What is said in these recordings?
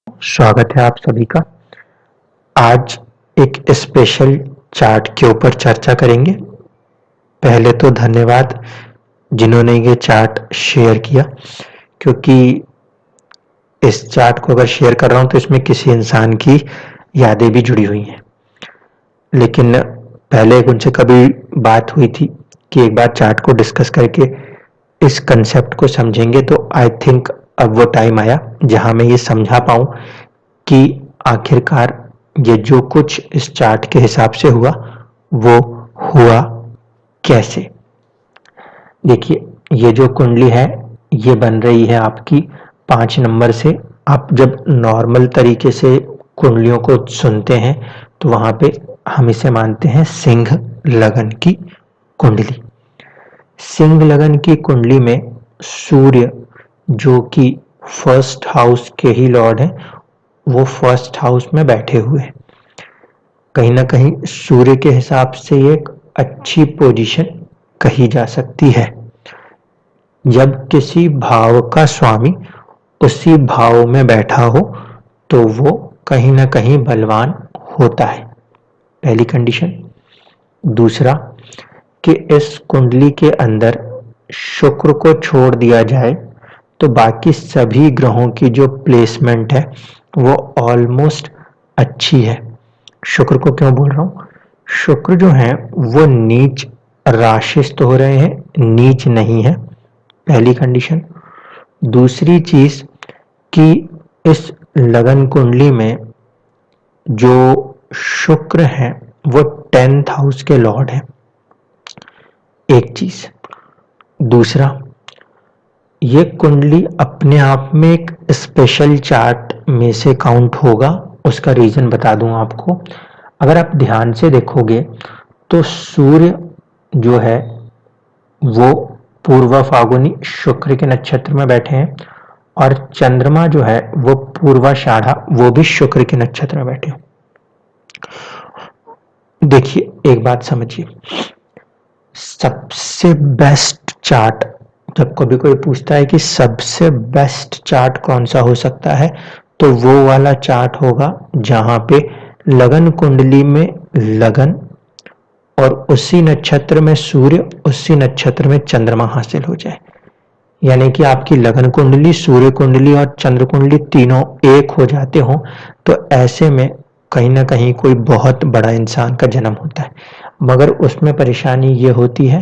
स्वागत है आप सभी का। आज एक स्पेशल चार्ट के ऊपर चर्चा करेंगे। पहले तो धन्यवाद जिन्होंने ये चार्ट शेयर किया, क्योंकि इस चार्ट को अगर शेयर कर रहा हूं तो इसमें किसी इंसान की यादें भी जुड़ी हुई हैं। लेकिन पहले उनसे कभी बात हुई थी कि एक बार चार्ट को डिस्कस करके इस कंसेप्ट को समझेंगे, तो आई थिंक अब वो टाइम आया जहां मैं ये समझा पाऊं कि आखिरकार ये जो कुछ इस चार्ट के हिसाब से हुआ वो हुआ कैसे। देखिए, ये जो कुंडली है ये बन रही है आपकी 5 नंबर से। आप जब नॉर्मल तरीके से कुंडलियों को सुनते हैं तो वहां पे हम इसे मानते हैं सिंह लगन की कुंडली। सिंह लगन की कुंडली में सूर्य, जो कि फर्स्ट हाउस के ही लॉर्ड हैं, वो फर्स्ट हाउस में बैठे हुए हैं। कहीं ना कहीं सूर्य के हिसाब से एक अच्छी पोजीशन कही जा सकती है। जब किसी भाव का स्वामी उसी भाव में बैठा हो तो वो कहीं ना कहीं बलवान होता है, पहली कंडीशन। दूसरा, कि इस कुंडली के अंदर शुक्र को छोड़ दिया जाए तो बाकी सभी ग्रहों की जो प्लेसमेंट है वो ऑलमोस्ट अच्छी है। शुक्र को क्यों बोल रहा हूं? शुक्र जो है वो नीच राशिस्त हो रहे हैं, नीच नहीं है, पहली कंडीशन। दूसरी चीज कि इस लगन कुंडली में जो शुक्र है वो 10th हाउस के लॉर्ड है, एक चीज। दूसरा, ये कुंडली अपने आप में एक स्पेशल चार्ट में से काउंट होगा। उसका रीजन बता दूं आपको। अगर आप ध्यान से देखोगे तो सूर्य जो है वो पूर्व फागुनी शुक्र के नक्षत्र में बैठे हैं, और चंद्रमा जो है वो पूर्वाषाढ़ा वो भी शुक्र के नक्षत्र में बैठे हैं। देखिए, एक बात समझिए, सबसे बेस्ट चार्ट, जब कभी कोई पूछता है कि सबसे बेस्ट चार्ट कौन सा हो सकता है, तो वो वाला चार्ट होगा जहां पे लगन कुंडली में लगन और उसी नक्षत्र में सूर्य, उसी नक्षत्र में चंद्रमा हासिल हो जाए। यानी कि आपकी लगन कुंडली, सूर्य कुंडली और चंद्र कुंडली तीनों एक हो जाते हो, तो ऐसे में कहीं ना कहीं कोई बहुत बड़ा इंसान का जन्म होता है। मगर उसमें परेशानी ये होती है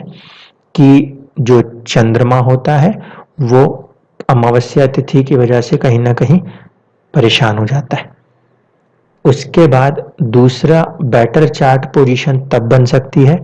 कि जो चंद्रमा होता है वो अमावस्या तिथि की वजह से कहीं ना कहीं परेशान हो जाता है। उसके बाद दूसरा बेटर चार्ट पोजीशन तब बन सकती है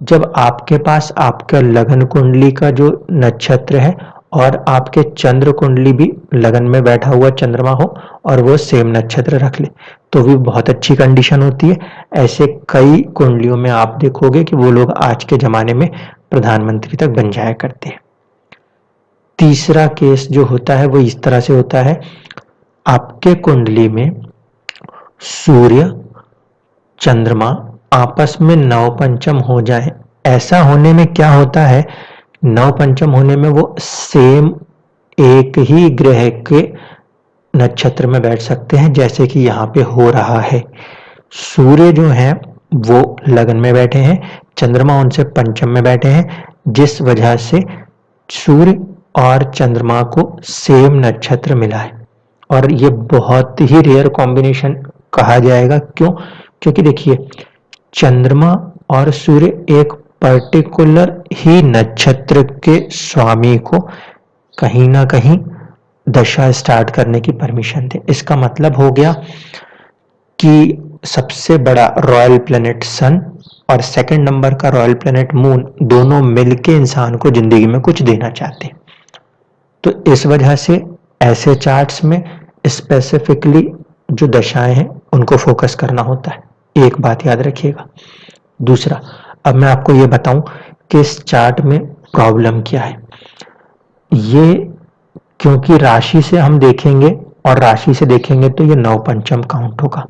जब आपके पास आपका लगन कुंडली का जो नक्षत्र है और आपके चंद्र कुंडली भी लगन में बैठा हुआ चंद्रमा हो और वो सेम नक्षत्र रख ले, तो भी बहुत अच्छी कंडीशन होती है। ऐसे कई कुंडलियों में आप देखोगे कि वो लोग आज के जमाने में प्रधानमंत्री तक बन जाया करते हैं। तीसरा केस जो होता है वो इस तरह से होता है, आपके कुंडली में सूर्य चंद्रमा आपस में नवपंचम हो जाए। ऐसा होने में क्या होता है, नवपंचम होने में वो सेम एक ही ग्रह के नक्षत्र में बैठ सकते हैं, जैसे कि यहाँ पे हो रहा है। सूर्य जो है वो लगन में बैठे हैं, चंद्रमा उनसे पंचम में बैठे हैं, जिस वजह से सूर्य और चंद्रमा को सेम नक्षत्र मिला है। और ये बहुत ही रेयर कॉम्बिनेशन कहा जाएगा। क्यों? क्योंकि देखिए, चंद्रमा और सूर्य एक पर्टिकुलर ही नक्षत्र के स्वामी को कहीं ना कहीं दशा स्टार्ट करने की परमिशन दे। इसका मतलब हो गया कि सबसे बड़ा रॉयल प्लेनेट सन और सेकंड नंबर का रॉयल प्लेनेट मून दोनों मिलके इंसान को जिंदगी में कुछ देना चाहते हैं। तो इस वजह से ऐसे चार्ट्स में स्पेसिफिकली जो दशाएं हैं उनको फोकस करना होता है। एक बात याद रखिएगा। दूसरा, अब मैं आपको ये बताऊं कि इस चार्ट में प्रॉब्लम क्या है। ये क्योंकि राशि से हम देखेंगे और राशि से देखेंगे तो ये नवपंचम काउंट होगा।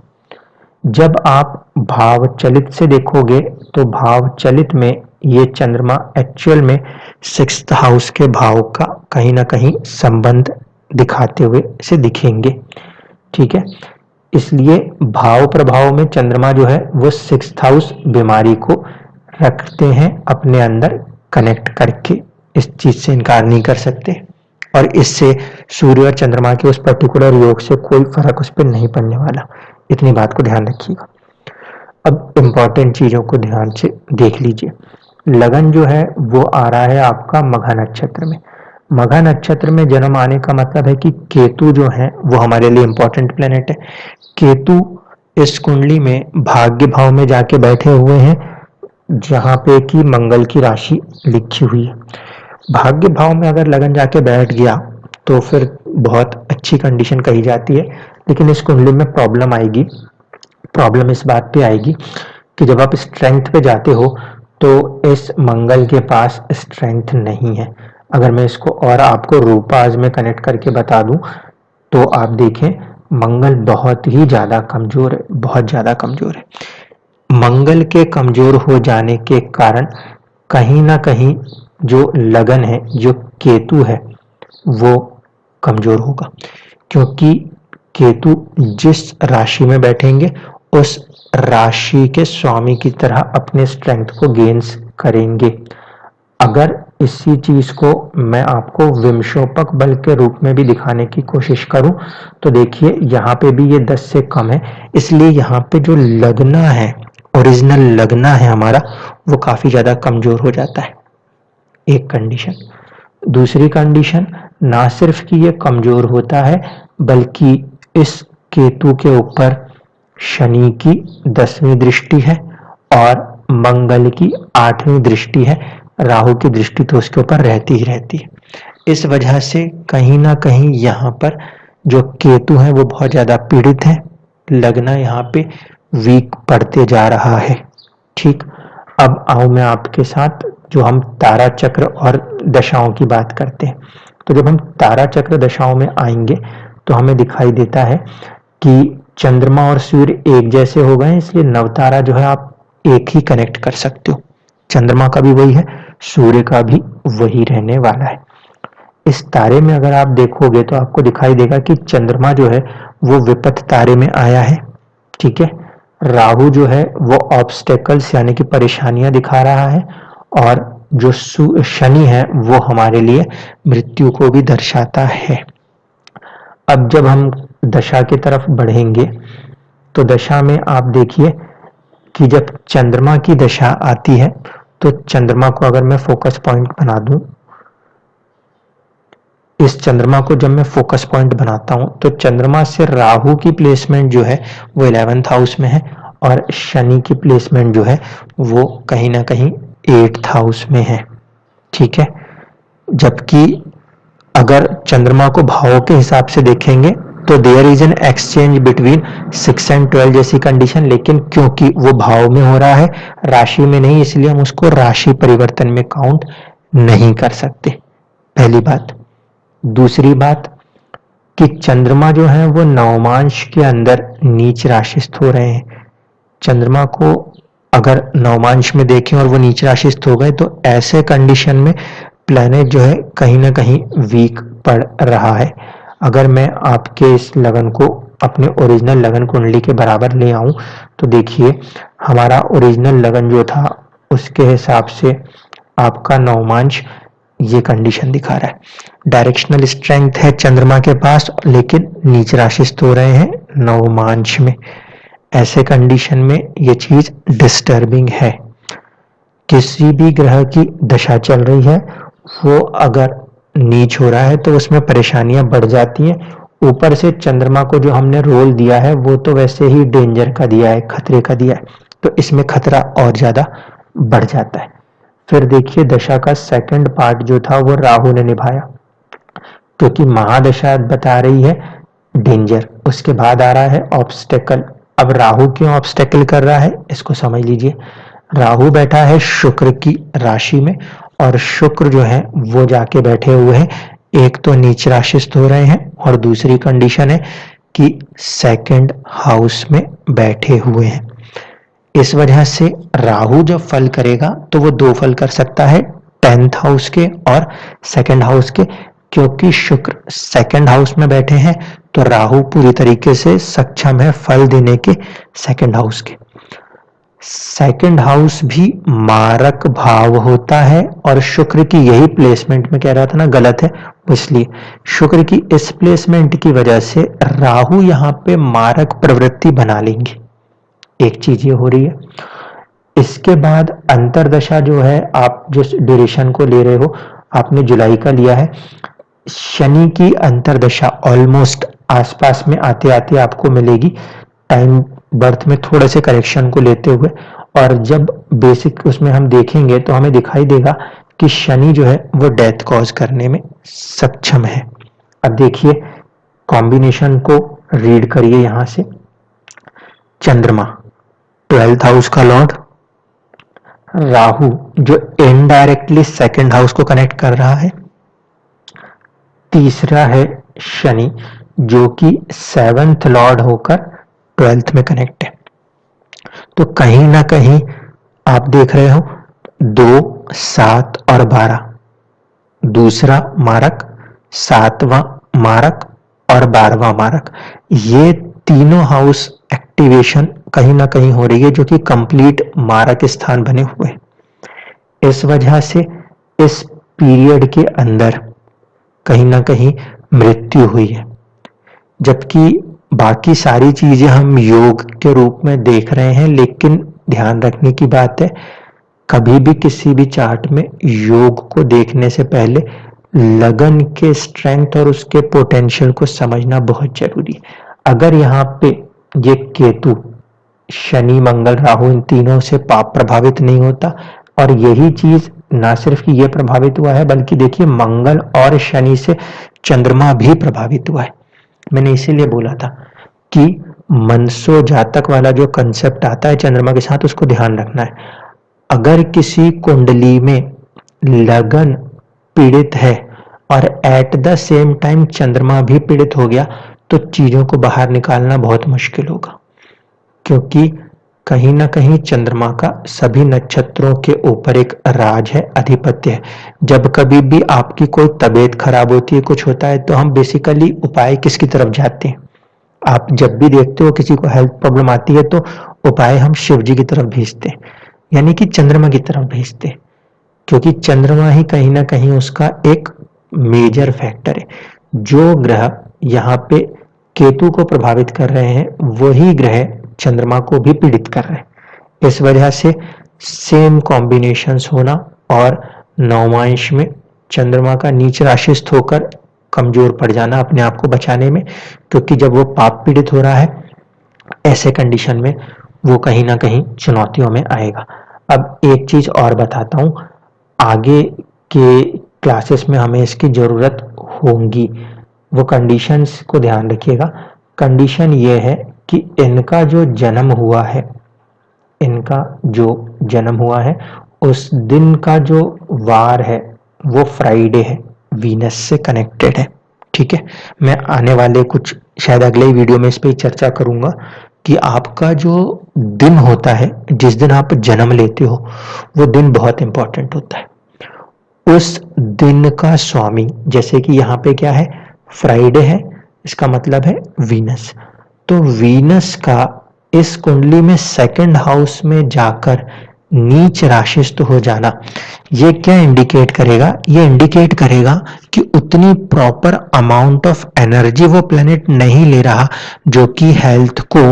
जब आप भाव चलित से देखोगे तो भाव चलित में ये चंद्रमा एक्चुअल में 6th हाउस के भाव का कहीं ना कहीं संबंध दिखाते हुए से दिखेंगे। ठीक है। इसलिए भाव प्रभाव में चंद्रमा जो है वो 6th हाउस बीमारी को रखते हैं अपने अंदर कनेक्ट करके, इस चीज से इनकार नहीं कर सकते। और इससे सूर्य और चंद्रमा के उस पर्टिकुलर योग से कोई फर्क उस पर नहीं पड़ने वाला, इतनी बात को ध्यान रखिएगा। अब इंपॉर्टेंट चीजों को ध्यान से देख लीजिए। लगन जो है वो आ रहा है आपका मघा नक्षत्र में। मघा नक्षत्र में जन्म आने का मतलब है कि केतु जो है वो हमारे लिए इंपॉर्टेंट प्लेनेट है। केतु इस कुंडली में भाग्य भाव में जाके बैठे हुए हैं, जहां पे कि मंगल की राशि लिखी हुई है। भाग्य भाव में अगर लगन जाके बैठ गया तो फिर बहुत अच्छी कंडीशन कही जाती है, लेकिन इस कुंडली में प्रॉब्लम आएगी। प्रॉब्लम इस बात पे आएगी कि जब आप स्ट्रेंथ पे जाते हो तो इस मंगल के पास स्ट्रेंथ नहीं है। अगर मैं इसको और आपको रूपाज में कनेक्ट करके बता दूं तो आप देखें मंगल बहुत ही ज्यादा कमजोर है, बहुत ज्यादा कमजोर है। मंगल के कमजोर हो जाने के कारण कहीं ना कहीं जो लगन है, जो केतु है, वो कमजोर होगा, क्योंकि केतु जिस राशि में बैठेंगे उस राशि के स्वामी की तरह अपने स्ट्रेंथ को गेन्स करेंगे। अगर इसी चीज को मैं आपको विमशोपक बल के रूप में भी दिखाने की कोशिश करूं तो देखिए यहाँ पे भी ये 10 से कम है, इसलिए यहाँ पे जो लगना है, ओरिजिनल लगना है हमारा, वो काफी ज्यादा कमजोर हो जाता है। एक कंडीशन। दूसरी कंडीशन, ना सिर्फ कि ये कमजोर होता है बल्कि इस केतु के ऊपर शनि की 10वीं दृष्टि है और मंगल की 8वीं दृष्टि है। राहु की दृष्टि तो उसके ऊपर रहती ही रहती है। इस वजह से कहीं ना कहीं यहाँ पर जो केतु है वो बहुत ज्यादा पीड़ित है। लगना यहाँ पे वीक पड़ते जा रहा है। ठीक। अब आऊं मैं आपके साथ जो हम तारा चक्र और दशाओं की बात करते हैं। तो जब हम तारा चक्र दशाओं में आएंगे तो हमें दिखाई देता है कि चंद्रमा और सूर्य एक जैसे हो गए, इसलिए नवतारा जो है आप एक ही कनेक्ट कर सकते हो। चंद्रमा का भी वही है, सूर्य का भी वही रहने वाला है। इस तारे में अगर आप देखोगे तो आपको दिखाई देगा कि चंद्रमा जो है वो विपत्त तारे में आया है। ठीक है। राहु जो है वो ऑब्स्टेकल्स यानी कि परेशानियां दिखा रहा है, और जो शनि है वो हमारे लिए मृत्यु को भी दर्शाता है। अब जब हम दशा की तरफ बढ़ेंगे तो दशा में आप देखिए कि जब चंद्रमा की दशा आती है तो चंद्रमा को अगर मैं फोकस पॉइंट बना दूं, इस चंद्रमा को जब मैं फोकस पॉइंट बनाता हूं तो चंद्रमा से राहु की प्लेसमेंट जो है वो 11th हाउस में है, और शनि की प्लेसमेंट जो है वो कहीं ना कहीं 8th हाउस में है। ठीक है। जबकि अगर चंद्रमा को भावों के हिसाब से देखेंगे तो there is an exchange between 6 and 12 जैसी कंडीशन, लेकिन क्योंकि वो भाव में हो रहा है, राशि में नहीं, इसलिए हम उसको राशि परिवर्तन में काउंट नहीं कर सकते। पहली बात। दूसरी बात कि चंद्रमा जो है वो नवमांश के अंदर नीच राशिस्थ हो रहे हैं। चंद्रमा को अगर नवमांश में देखें और वो नीच राशिस्थ हो गए तो ऐसे कंडीशन में प्लैनेट जो है कहीं ना कहीं वीक पड़ रहा है। अगर मैं आपके इस लगन को अपने ओरिजिनल लगन कुंडली के बराबर ले आऊं तो देखिए हमारा ओरिजिनल लगन जो था उसके हिसाब से आपका नवमांश ये कंडीशन दिखा रहा है। डायरेक्शनल स्ट्रेंथ है चंद्रमा के पास, लेकिन नीच राशिस्थ हो रहे हैं नवमांश में। ऐसे कंडीशन में ये चीज डिस्टर्बिंग है। किसी भी ग्रह की दशा चल रही है वो अगर नीच हो रहा है तो उसमें परेशानियां बढ़ जाती हैं। ऊपर से चंद्रमा को जो हमने रोल दिया है वो तो वैसे ही डेंजर का दिया है, खतरे का दिया है, तो इसमें खतरा और ज्यादा बढ़ जाता है। फिर देखिए दशा का सेकंड पार्ट जो था वो राहु ने निभाया, क्योंकि महादशा बता रही है डेंजर, उसके बाद आ रहा है ऑब्स्टेकल। अब राहु क्यों ऑब्स्टेकल कर रहा है इसको समझ लीजिए। राहु बैठा है शुक्र की राशि में, और शुक्र जो है वो जाके बैठे हुए हैं, एक तो नीच राशिस्थ हो रहे हैं और दूसरी कंडीशन है कि सेकंड हाउस में बैठे हुए हैं। इस वजह से राहु जब फल करेगा तो वो दो फल कर सकता है, 10th हाउस के और सेकंड हाउस के। क्योंकि शुक्र सेकंड हाउस में बैठे हैं तो राहु पूरी तरीके से सक्षम है फल देने के सेकंड हाउस के। सेकंड हाउस भी मारक भाव होता है और शुक्र की यही प्लेसमेंट में कह रहा था ना गलत है, इसलिए शुक्र की इस प्लेसमेंट की वजह से राहु यहां पे मारक प्रवृत्ति बना लेंगे। एक चीज ये हो रही है। इसके बाद अंतरदशा जो है, आप जिस ड्यूरेशन को ले रहे हो, आपने जुलाई का लिया है, शनि की अंतरदशा ऑलमोस्ट आसपास में आते आते आपको मिलेगी, टाइम बर्थ में थोड़े से करेक्शन को लेते हुए। और जब बेसिक उसमें हम देखेंगे तो हमें दिखाई देगा कि शनि जो है वो डेथ कॉज करने में सक्षम है। अब देखिए कॉम्बिनेशन को रीड करिए यहां से। चंद्रमा 12th हाउस का लॉर्ड, राहु जो इनडायरेक्टली सेकंड हाउस को कनेक्ट कर रहा है, तीसरा है शनि जो कि 7th लॉर्ड होकर 12th में कनेक्ट है। तो कहीं ना कहीं आप देख रहे हो 2, 7 और 12, दूसरा मारक, 7वां मारक और 12वां मारक, ये तीनों हाउस एक्टिवेशन कहीं ना कहीं हो रही है जो कि कंप्लीट मारक स्थान बने हुए। इस वजह से इस पीरियड के अंदर कहीं ना कहीं मृत्यु हुई है, जबकि बाकी सारी चीजें हम योग के रूप में देख रहे हैं। लेकिन ध्यान रखने की बात है, कभी भी किसी भी चार्ट में योग को देखने से पहले लगन के स्ट्रेंथ और उसके पोटेंशियल को समझना बहुत जरूरी है। अगर यहाँ पे ये केतु, शनि, मंगल, राहु इन तीनों से पाप प्रभावित नहीं होता, और यही चीज ना सिर्फ कि ये प्रभावित हुआ है बल्कि देखिए मंगल और शनि से चंद्रमा भी प्रभावित हुआ है। मैंने इसीलिए बोला था कि मनसो जातक वाला जो कंसेप्ट आता है चंद्रमा के साथ, उसको ध्यान रखना है। अगर किसी कुंडली में लगन पीड़ित है और एट द सेम टाइम चंद्रमा भी पीड़ित हो गया तो चीजों को बाहर निकालना बहुत मुश्किल होगा, क्योंकि कहीं ना कहीं चंद्रमा का सभी नक्षत्रों के ऊपर एक राज है, आधिपत्य है। जब कभी भी आपकी कोई तबीयत खराब होती है, कुछ होता है, तो हम बेसिकली उपाय किसकी तरफ जाते हैं? आप जब भी देखते हो किसी को हेल्थ प्रॉब्लम आती है तो उपाय हम शिव जी की तरफ भेजते हैं, यानी कि चंद्रमा की तरफ भेजते हैं, क्योंकि चंद्रमा ही कहीं ना कहीं उसका एक मेजर फैक्टर है। जो ग्रह यहाँ पे केतु को प्रभावित कर रहे हैं वही ग्रह चंद्रमा को भी पीड़ित कर रहे हैं। इस वजह से सेम कॉम्बिनेशंस होना और नवमांश में चंद्रमा का नीच राशिस्थ होकर कमजोर पड़ जाना अपने आप को बचाने में, क्योंकि जब वो पाप पीड़ित हो रहा है ऐसे कंडीशन में वो कहीं ना कहीं चुनौतियों में आएगा। अब एक चीज और बताता हूं, आगे के क्लासेस में हमें इसकी जरूरत होगी, वो कंडीशंस को ध्यान रखिएगा। कंडीशन ये है कि इनका जो जन्म हुआ है, इनका जो जन्म हुआ है उस दिन का जो वार है वो फ्राइडे है, वीनस से कनेक्टेड है। ठीक है, मैं आने वाले कुछ शायद अगले वीडियो में इस पर चर्चा करूंगा कि आपका जो दिन होता है, जिस दिन आप जन्म लेते हो, वो दिन बहुत इंपॉर्टेंट होता है। उस दिन का स्वामी, जैसे कि यहाँ पे क्या है, फ्राइडे है, इसका मतलब है वीनस। तो वीनस का इस कुंडली में सेकंड हाउस में जाकर नीच राशिस्थ हो जाना, ये क्या इंडिकेट करेगा? ये इंडिकेट करेगा कि उतनी प्रॉपर अमाउंट ऑफ एनर्जी वो प्लेनेट नहीं ले रहा जो कि हेल्थ को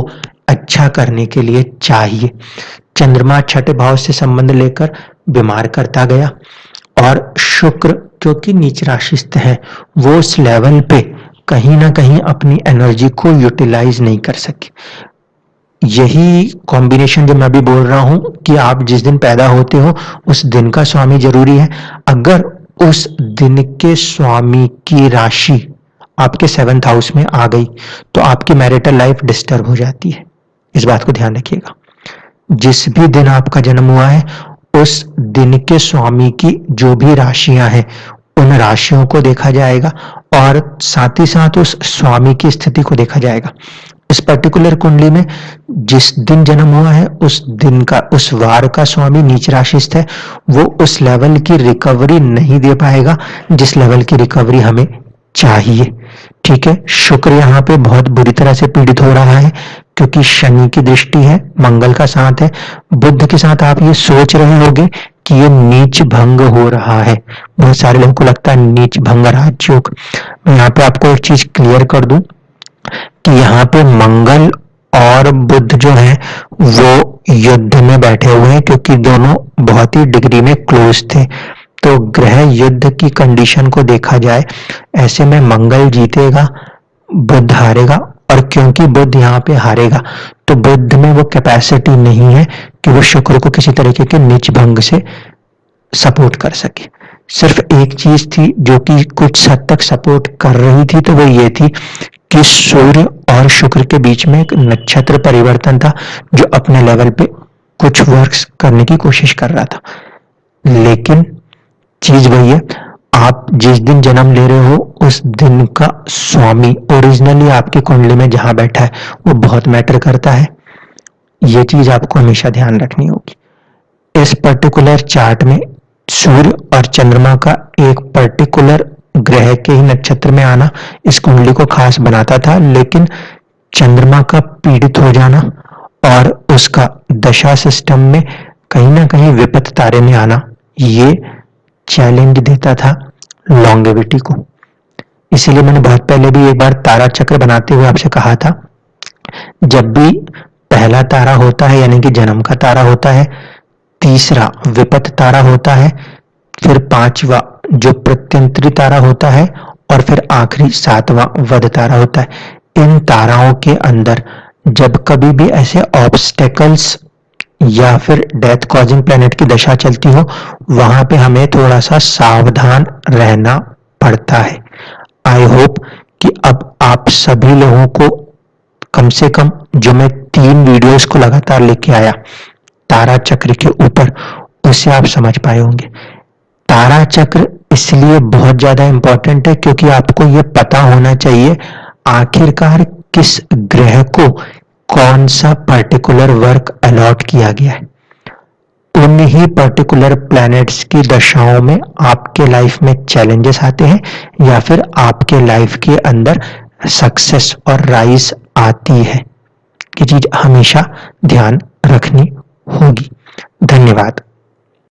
अच्छा करने के लिए चाहिए। चंद्रमा छठे भाव से संबंध लेकर बीमार करता गया, और शुक्र क्योंकि नीच राशिस्थ है वो उस लेवल पे कहीं ना कहीं अपनी एनर्जी को यूटिलाइज नहीं कर सके। यही कॉम्बिनेशन जो मैं भी बोल रहा हूं कि आप जिस दिन पैदा होते हो उस दिन का स्वामी जरूरी है। अगर उस दिन के स्वामी की राशि आपके 7th हाउस में आ गई तो आपकी मैरिटल लाइफ डिस्टर्ब हो जाती है। इस बात को ध्यान रखिएगा। जिस भी दिन आपका जन्म हुआ है उस दिन के स्वामी की जो भी राशियां हैं उन राशियों को देखा जाएगा और साथ ही साथ उस स्वामी की स्थिति को देखा जाएगा। इस पर्टिकुलर कुंडली में जिस दिन जन्म हुआ है उस दिन का, उस वार का स्वामी नीच राशिस्थ है, वो उस लेवल की रिकवरी नहीं दे पाएगा जिस लेवल की रिकवरी हमें चाहिए। ठीक है, शुक्र यहाँ पे बहुत बुरी तरह से पीड़ित हो रहा है क्योंकि शनि की दृष्टि है, मंगल का साथ है, बुध के साथ आप ये सोच रहे होंगे कि ये नीच भंग हो रहा है। बहुत सारे लोगों को लगता है नीच भंग राजयोग। मैं यहाँ पे आपको एक चीज क्लियर कर दूं कि यहाँ पे मंगल और बुध जो है वो युद्ध में बैठे हुए हैं क्योंकि दोनों बहुत ही डिग्री में क्लोज थे। तो ग्रह युद्ध की कंडीशन को देखा जाए, ऐसे में मंगल जीतेगा, बुध हारेगा, और क्योंकि बुध यहाँ पे हारेगा तो बुध में वो कैपेसिटी नहीं है कि वो शुक्र को किसी तरीके के नीच भंग से सपोर्ट कर सके। सिर्फ एक चीज थी जो कि कुछ हद तक सपोर्ट कर रही थी, तो वो ये थी कि सूर्य और शुक्र के बीच में एक नक्षत्र परिवर्तन था जो अपने लेवल पे कुछ वर्क्स करने की कोशिश कर रहा था। लेकिन चीज वही है, आप जिस दिन जन्म ले रहे हो उस दिन का स्वामी ओरिजिनली आपकी कुंडली में जहां बैठा है वो बहुत मैटर करता है। ये चीज आपको हमेशा ध्यान रखनी होगी। इस पर्टिकुलर चार्ट में सूर्य और चंद्रमा का एक पर्टिकुलर ग्रह के ही नक्षत्र में आना इस कुंडली को खास बनाता था, लेकिन चंद्रमा का पीड़ित हो जाना और उसका दशा सिस्टम में कहीं ना कहीं विपत तारे में आना ये चैलेंज देता था लॉन्गेविटी को। इसीलिए मैंने बहुत पहले भी एक बार तारा चक्र बनाते हुए आपसे कहा था, जब भी पहला तारा होता है यानी कि जन्म का तारा होता है, तीसरा विपत तारा होता है, फिर पांचवा जो प्रत्यंत्री तारा होता है और फिर आखिरी सातवां वध तारा होता है। इन ताराओं के अंदर जब कभी भी ऐसे ऑब्स्टेकल्स या फिर डेथ कॉजिंग प्लेनेट की दशा चलती हो, वहां पे हमें थोड़ा सा सावधान रहना पड़ता है। आई होप कि अब आप सभी लोगों को कम से कम जो मैं 3 वीडियोस को लगातार लेके आया तारा चक्र के ऊपर, उससे आप समझ पाए होंगे। तारा चक्र इसलिए बहुत ज्यादा इंपॉर्टेंट है क्योंकि आपको यह पता होना चाहिए आखिरकार किस ग्रह को कौन सा पर्टिकुलर वर्क अलॉट किया गया है। उन ही पर्टिकुलर प्लैनेट्स की दशाओं में आपके लाइफ में चैलेंजेस आते हैं या फिर आपके लाइफ के अंदर सक्सेस और राइज आती है। ये चीज हमेशा ध्यान रखनी होगी। धन्यवाद।